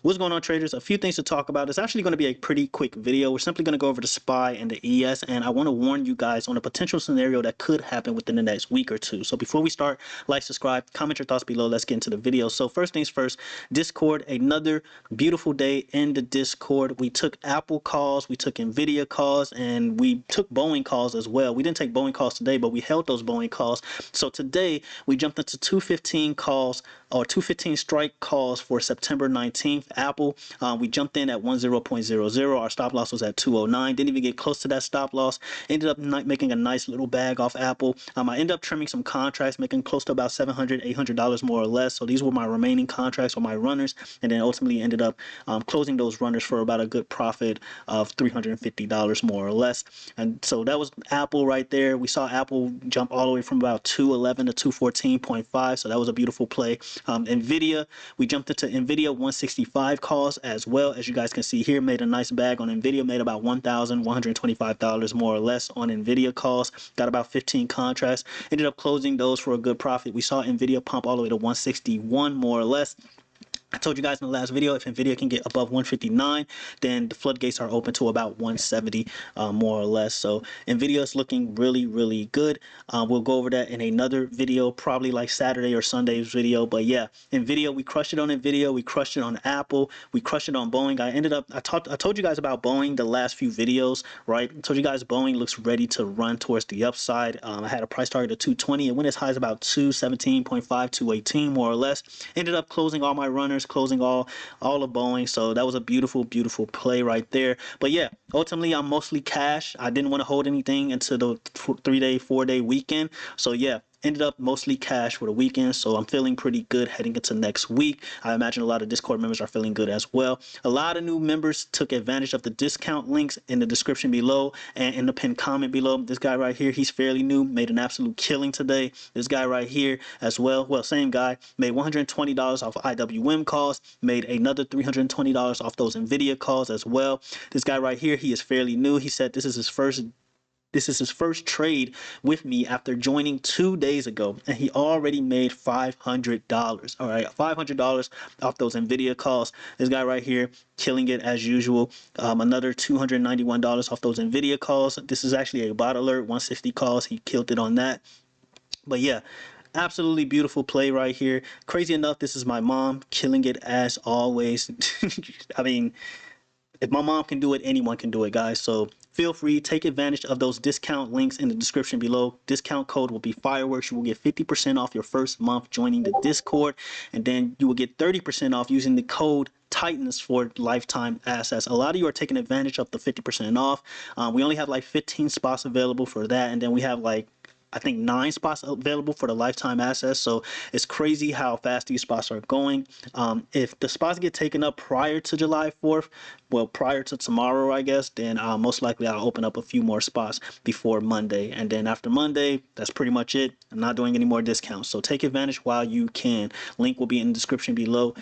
what's going on, traders? A few things to talk about. It's actually going to be a pretty quick video. We're simply going to go over the SPY and the ES, and I want to warn you guys on a potential scenario that could happen within the next week or two. So before we start, like, subscribe, comment your thoughts below. Let's get into the video. So first things first, Discord, another beautiful day in the Discord. We took Apple calls, we took Nvidia calls, and we took Boeing calls as well. We didn't take Boeing calls today, but we held those Boeing calls. So today we jumped into 215 calls, or 215 strike calls for September 19th. Apple, we jumped in at 10.00. Our stop loss was at 209. Didn't even get close to that stop loss. Ended up making a nice little bag off Apple. I ended up trimming some contracts, making close to about $700, $800 more or less. So these were my remaining contracts or my runners, and then ultimately ended up closing those runners for about a good profit of $350 more or less. And so that was Apple right there. We saw Apple jump all the way from about 211 to 214.5. So that was a beautiful play. Nvidia, we jumped into Nvidia 165 calls as well. As you guys can see here, made a nice bag on Nvidia, made about $1,125 more or less on Nvidia calls. Got about 15 contracts, ended up closing those for a good profit. We saw Nvidia pump all the way to 161 more or less. I told you guys in the last video, if Nvidia can get above 159, then the floodgates are open to about 170 more or less. So Nvidia is looking really, really good. We'll go over that in another video, probably like Saturday or Sunday's video. But yeah, Nvidia, we crushed it on Nvidia, we crushed it on Apple, we crushed it on Boeing. I told you guys about Boeing the last few videos, right? I told you guys Boeing looks ready to run towards the upside. I had a price target of 220. It went as high as about 217.5, 218 more or less. Ended up closing all my runners, closing all of Boeing. So that was a beautiful play right there. But yeah, ultimately I'm mostly cash. I didn't want to hold anything into the 3-day 4-day weekend. So yeah, ended up mostly cash for the weekend. So I'm feeling pretty good heading into next week. I imagine a lot of Discord members are feeling good as well. A lot of new members took advantage of the discount links in the description below and in the pinned comment below. This guy right here, he's fairly new, made an absolute killing today. This guy right here as well, same guy, made $120 off IWM calls, made another $320 off those Nvidia calls as well. This guy right here, he is fairly new. He said this is his first trade with me after joining 2 days ago, and he already made $500. All right, $500 off those Nvidia calls. This guy right here killing it as usual. Another $291 off those Nvidia calls. This is actually a bot alert, 160 calls. He killed it on that. But yeah, absolutely beautiful play right here. Crazy enough, this is my mom killing it as always. I mean, if my mom can do it, anyone can do it, guys. So feel free, take advantage of those discount links in the description below. Discount code will be fireworks. You will get 50% off your first month joining the Discord, and then you will get 30% off using the code Titans for lifetime access. A lot of you are taking advantage of the 50% off. We only have like 15 spots available for that, and then we have like, I think 9 spots available for the lifetime access. So it's crazy how fast these spots are going. If the spots get taken up prior to July 4th, well, prior to tomorrow, I guess, then most likely I'll open up a few more spots before Monday. And then after Monday, that's pretty much it. I'm not doing any more discounts. So take advantage while you can. Link will be in the description below,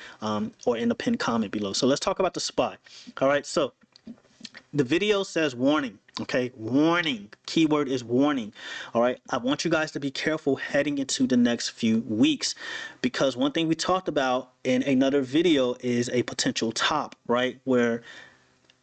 or in the pinned comment below. So let's talk about the spot. All right, so the video says warning. Okay, warning. Keyword is warning. All right, I want you guys to be careful heading into the next few weeks, because one thing we talked about in another video is a potential top, right? Where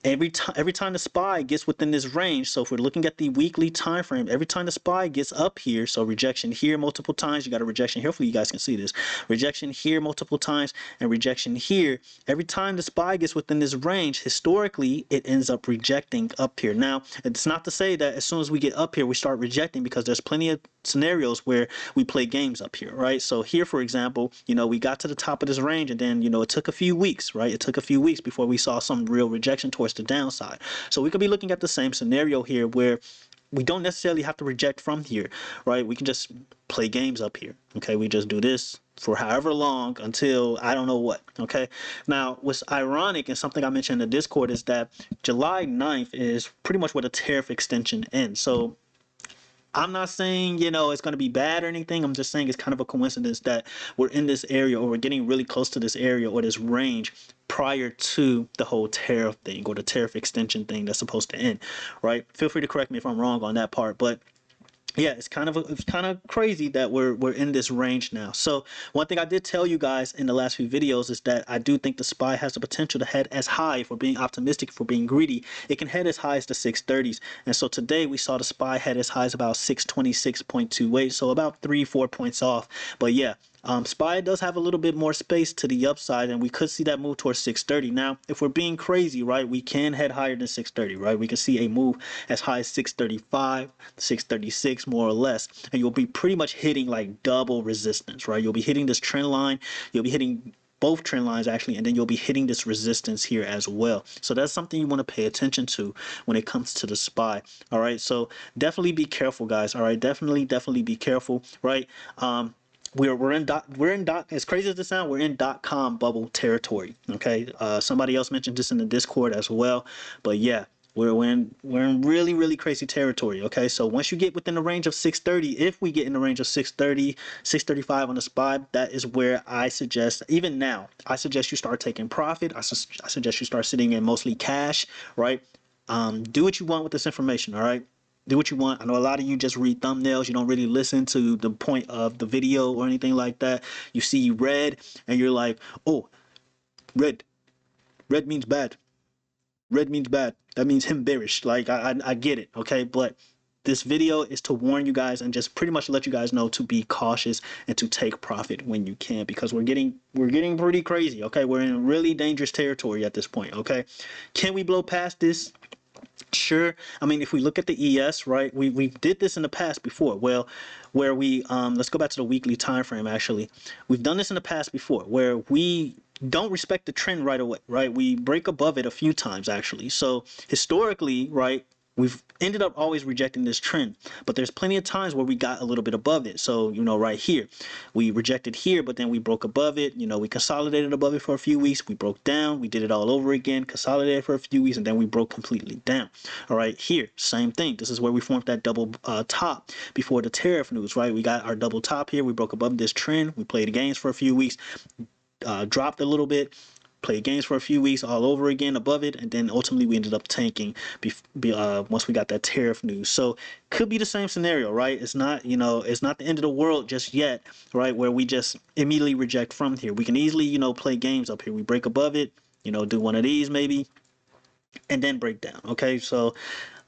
every time the SPY gets within this range, so if we're looking at the weekly time frame, every time the SPY gets up here, so rejection here multiple times, you got a rejection here, hopefully you guys can see this, rejection here multiple times, and rejection here. Every time the SPY gets within this range, historically it ends up rejecting up here. Now, it's not to say that as soon as we get up here we start rejecting, because there's plenty of scenarios where we play games up here, right? So here, for example, we got to the top of this range, and then it took a few weeks, right? It took a few weeks before we saw some real rejection towards the downside. So we could be looking at the same scenario here, where we don't necessarily have to reject from here, right? We can just play games up here. Okay, we just do this for however long until I don't know what. Okay, now what's ironic and something I mentioned in the Discord is that July 9th is pretty much where the tariff extension ends. So I'm not saying, it's going to be bad or anything. I'm just saying it's kind of a coincidence that we're in this area, or we're getting really close to this area or this range prior to the whole tariff thing, or the tariff extension thing that's supposed to end, right? Feel free to correct me if I'm wrong on that part. But yeah, it's kind of crazy that we're in this range now. So one thing I did tell you guys in the last few videos is that I do think the SPY has the potential to head as high. For being optimistic, for being greedy, it can head as high as the 630s. And so today we saw the SPY head as high as about 626.28, so about 3-4 points off. But yeah, SPY does have a little bit more space to the upside, and we could see that move towards 630. Now, if we're being crazy, right, we can head higher than 630, right? We can see a move as high as 635, 636, more or less, and you'll be pretty much hitting like double resistance, right? You'll be hitting this trend line, you'll be hitting both trend lines actually, and then you'll be hitting this resistance here as well. So that's something you want to pay attention to when it comes to the SPY. All right, so definitely be careful, guys. All right, definitely be careful, right? We're in dot, as crazy as this sounds, we're in .com bubble territory. Okay, somebody else mentioned this in the Discord as well, but yeah, we're in really crazy territory. Okay, so once you get within the range of 630, if we get in the range of 630, 635 on the SPY, that is where I suggest, even now, I suggest you start taking profit. I suggest you start sitting in mostly cash, right? Do what you want with this information. All right, do what you want. I know a lot of you just read thumbnails. You don't really listen to the point of the video or anything like that. You see red and you're like, oh, red. Red means bad. Red means bad. That means him bearish. Like I get it, okay? But this video is to warn you guys and just pretty much let you guys know to be cautious and to take profit when you can, because we're getting pretty crazy, okay? We're in really dangerous territory at this point, okay? Can we blow past this? Sure. I mean, if we look at the ES, right, we did this in the past before. Well, where we let's go back to the weekly time frame. Actually, we've done this in the past before, where we don't respect the trend right away, right? We break above it a few times actually. So historically, right, we've ended up always rejecting this trend, but there's plenty of times where we got a little bit above it. So, right here, we rejected here, but then we broke above it. We consolidated above it for a few weeks. We broke down. We did it all over again, consolidated for a few weeks, and then we broke completely down. All right, here, same thing. This is where we formed that double top before the tariff news, right? We got our double top here. We broke above this trend. We played games for a few weeks, dropped a little bit, played games for a few weeks all over again above it, and then ultimately we ended up tanking once we got that tariff news. So could be the same scenario, right? It's not, it's not the end of the world just yet, right? Where we just immediately reject from here. We can easily, play games up here. We break above it, do one of these maybe, and then break down. Okay, so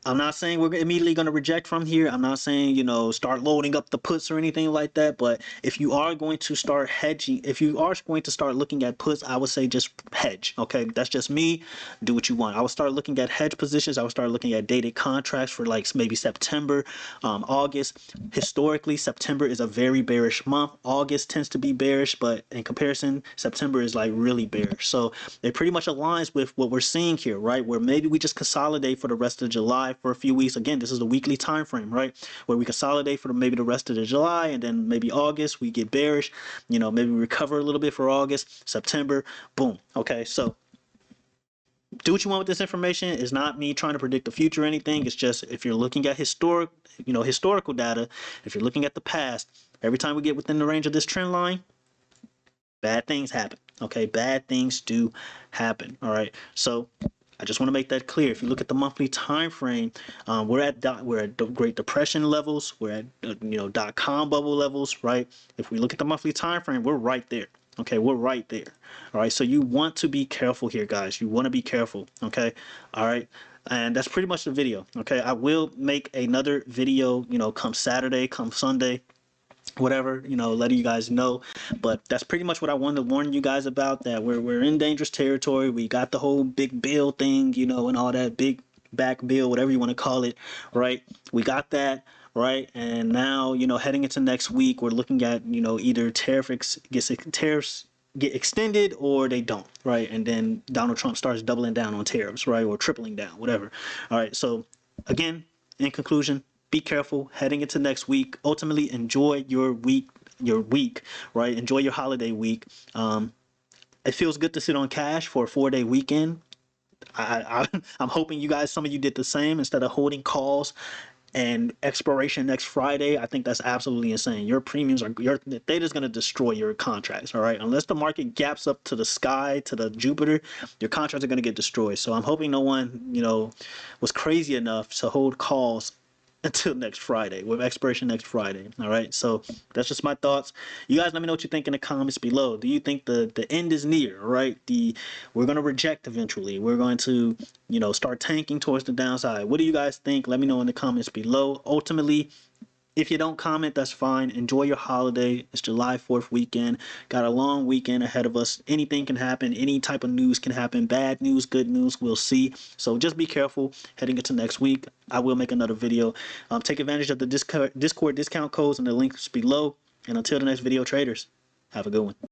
I'm not saying we're immediately going to reject from here. I'm not saying, start loading up the puts or anything like that. But if you are going to start hedging, if you are going to start looking at puts, I would say just hedge. Okay, that's just me. Do what you want. I would start looking at hedge positions. I would start looking at dated contracts for like maybe September, August. Historically, September is a very bearish month. August tends to be bearish, but in comparison, September is like really bearish. So it pretty much aligns with what we're seeing here, right? Where maybe we just consolidate for the rest of July for a few weeks. Again, this is the weekly time frame, right? Where we consolidate for maybe the rest of the July, and then maybe August we get bearish. Maybe we recover a little bit for August, September, boom. Okay, so do what you want with this information. It's not me trying to predict the future or anything. It's just if you're looking at historical data, if you're looking at the past, every time we get within the range of this trend line, bad things happen. Okay, bad things do happen. All right, so I just want to make that clear. If you look at the monthly time frame, we're at the Great Depression levels. We're at .com bubble levels, right? If we look at the monthly time frame, we're right there. Okay, we're right there. All right, so you want to be careful here, guys. You want to be careful. Okay, all right. And that's pretty much the video. Okay, I will make another video, come Saturday, come Sunday, whatever, letting you guys know. But that's pretty much what I wanted to warn you guys about, that we're in dangerous territory. We got the whole big bill thing, and all that big back bill, whatever you want to call it, right? We got that, right? And now, heading into next week, we're looking at, either tariffs get extended or they don't, right? And then Donald Trump starts doubling down on tariffs, right? Or tripling down, whatever. All right, so again, in conclusion, be careful heading into next week. Ultimately, enjoy your week, right? Enjoy your holiday week. It feels good to sit on cash for a 4-day weekend. I'm hoping some of you did the same instead of holding calls and expiration next Friday. I think that's absolutely insane. Your premiums the theta's going to destroy your contracts. All right, unless the market gaps up to the sky, to the Jupiter, your contracts are going to get destroyed. So I'm hoping no one was crazy enough to hold calls until next Friday, with expiration next Friday. All right. So that's just my thoughts. You guys let me know what you think in the comments below. Do you think the end is near? All right. We're gonna reject eventually. We're going to, start tanking towards the downside. What do you guys think? Let me know in the comments below. Ultimately, if you don't comment, that's fine. Enjoy your holiday. It's July 4th weekend. Got a long weekend ahead of us. Anything can happen. Any type of news can happen. Bad news, good news, we'll see. So just be careful heading into next week. I will make another video. Take advantage of the Discord discount codes and the links below. And until the next video, traders, have a good one.